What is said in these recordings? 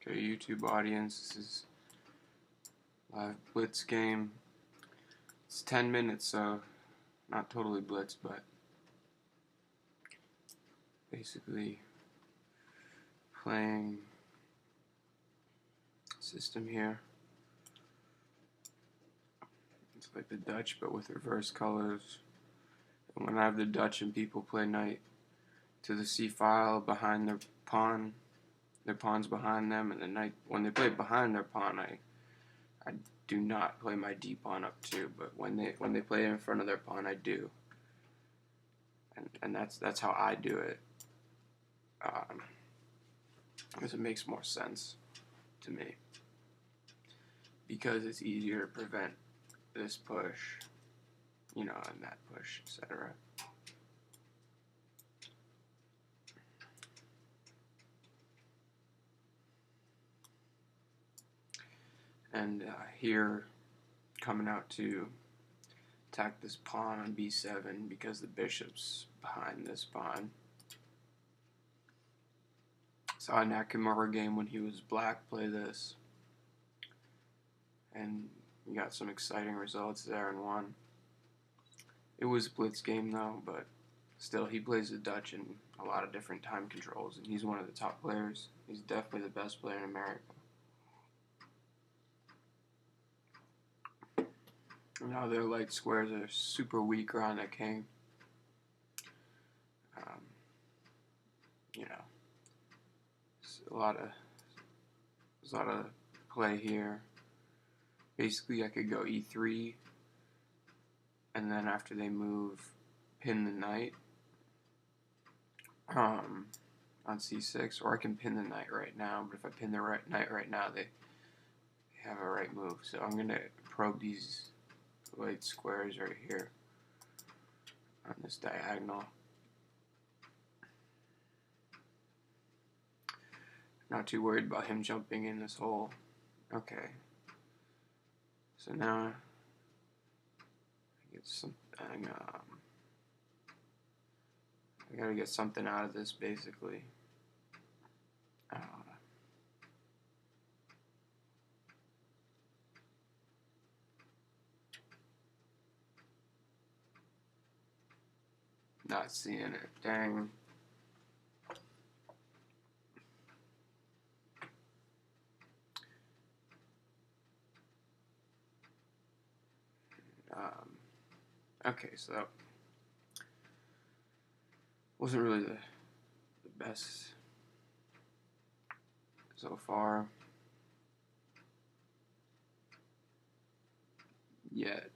Okay, YouTube audience, this is live Blitz game. It's 10 minutes, so not totally Blitz, but basically playing system here. It's like the Dutch, but with reverse colors. And when I have the Dutch and people play knight to the C file behind their pawn's behind them, and the knight, when they play behind their pawn, I do not play my D pawn up too, but when they play in front of their pawn, I do, and that's how I do it, because it makes more sense to me, because it's easier to prevent this push, and that push, etc. And here, coming out to attack this pawn on b7 because the bishop's behind this pawn. Saw a Nakamura game when he was black play this, and we got some exciting results there and won. It was a Blitz game though, but still he plays the Dutch in a lot of different time controls, and he's one of the top players. He's definitely the best player in America. Now their light squares are super weak around the king. There's a lot of play here. Basically, I could go e3, and then after they move, pin the knight on c6, or I can pin the knight right now. But if I pin the knight right now, they have a right move. So I'm gonna probe these light squares right here on this diagonal. Not too worried about him jumping in this hole. Okay. So now I get something. I gotta get something out of this, basically. Not seeing it. Dang. Okay, so that wasn't really the best so far yet.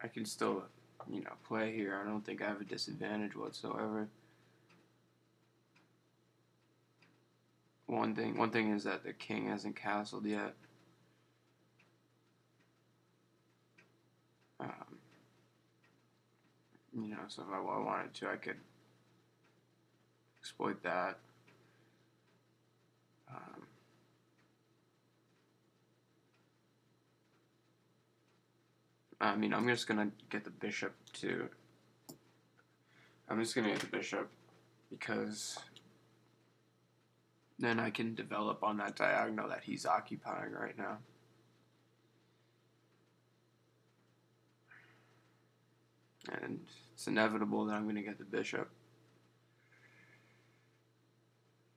I can still, play here. I don't think I have a disadvantage whatsoever. One thing is that the king hasn't castled yet. So if I wanted to, I could exploit that. I'm just gonna get the bishop to. I'm just gonna get the bishop because then I can develop on that diagonal that he's occupying right now. And it's inevitable that I'm going to get the bishop.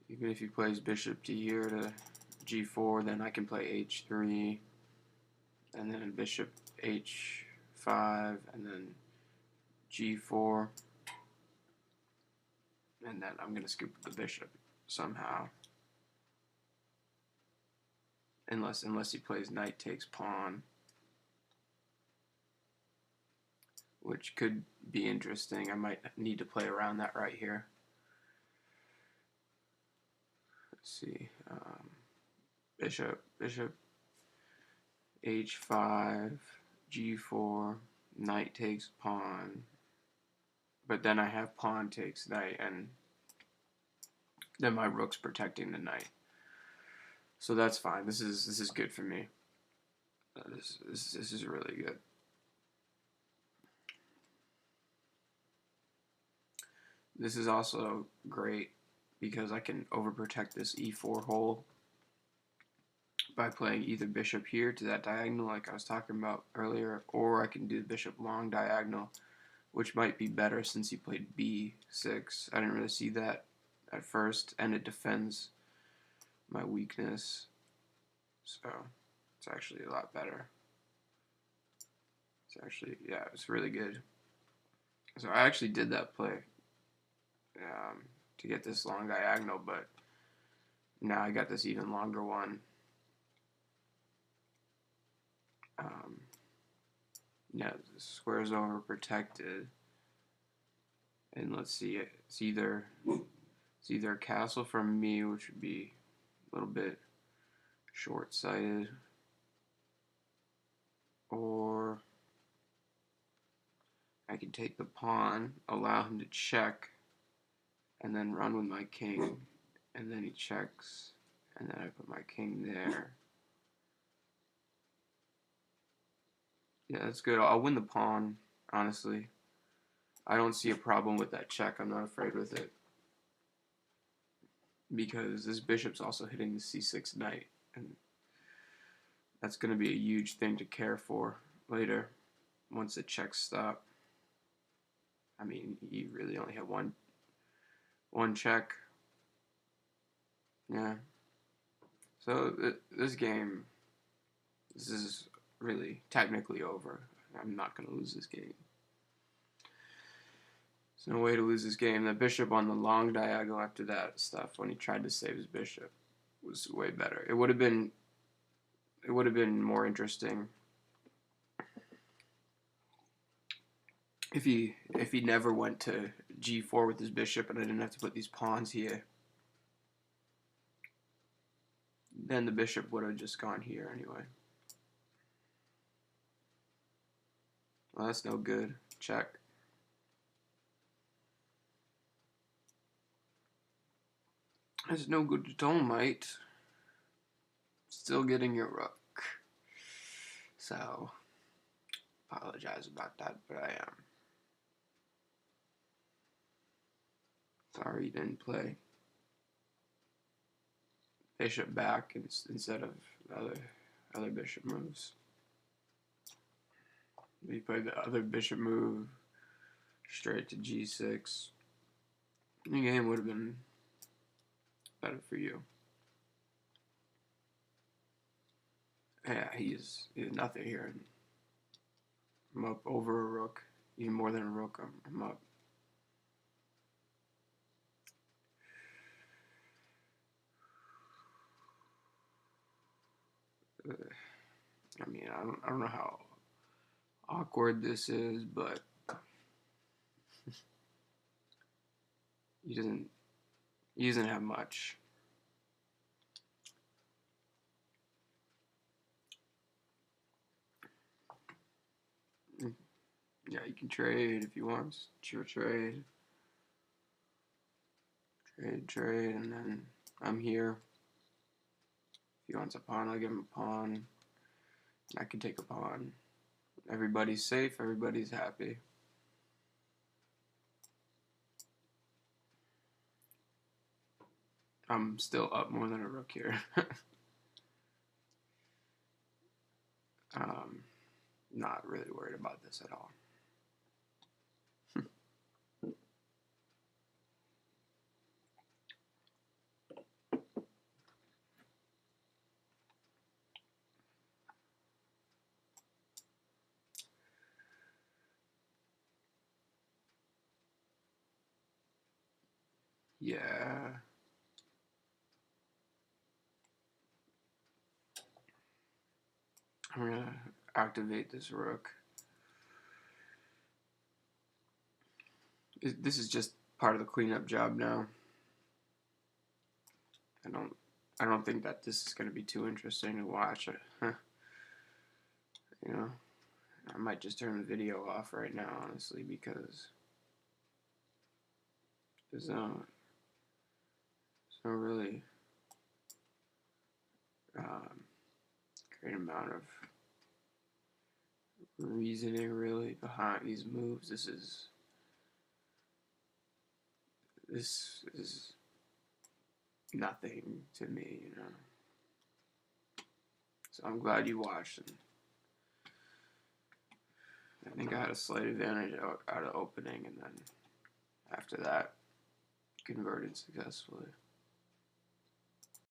Even if he plays bishop to here to g4, then I can play h3, and then bishop h5, and then g4, and then I'm going to scoop the bishop somehow. Unless he plays knight takes pawn, which could be interesting. I might need to play around that right here. Let's see. Bishop, h5, g4, knight takes pawn. But then I have pawn takes knight, and then my rook's protecting the knight. So that's fine. This is good for me. This is really good. This is also great because I can overprotect this e4 hole by playing either bishop here to that diagonal like I was talking about earlier, or I can do bishop long diagonal, which might be better since he played b6. I didn't really see that at first, and it defends my weakness, so it's actually a lot better. It's actually, yeah, it's really good. So I actually did that play to get this long diagonal, but now I got this even longer one. Yeah, the square's over protected, and let's see, it's either a castle from me, which would be a little bit short-sighted, or I can take the pawn, allow him to check, and then run with my king, and then he checks, and then I put my king there. Yeah, that's good. I'll win the pawn, honestly. I don't see a problem with that check. I'm not afraid with it. Because this bishop's also hitting the c6 knight, and that's going to be a huge thing to care for later once the checks stop. I mean, you really only have one check. Yeah. So this game, this is really technically over. I'm not going to lose this game. There's no way to lose this game. The bishop on the long diagonal after that stuff, when he tried to save his bishop, was way better. It would have been more interesting if he never went to g4 with his bishop and I didn't have to put these pawns here. Then the bishop would have just gone here anyway. Well, that's no good. Check. That's no good at all, mate. Still getting your rook. So, apologize about that, but I am. Sorry you didn't play bishop back instead of other bishop moves. We played the other bishop move straight to g6. The game would have been better for you. Yeah, he's nothing here. I'm up over a rook, even more than a rook. I'm up. I mean, I don't know how awkward this is, but he doesn't have much. Yeah, you can trade if you want. Sure, trade, and then I'm here. If he wants a pawn, I'll give him a pawn. I can take a pawn. Everybody's safe. Everybody's happy. I'm still up more than a rook here. Not really worried about this at all. Yeah. I'm going to activate this rook. This is just part of the cleanup job now. I don't think that this is going to be too interesting to watch. You know, I might just turn the video off right now, honestly, because there's no really great amount of reasoning really behind these moves. This is this is nothing to me, you know. So I'm glad you watched, and I think I had a slight advantage out of opening, and then after that, converted successfully.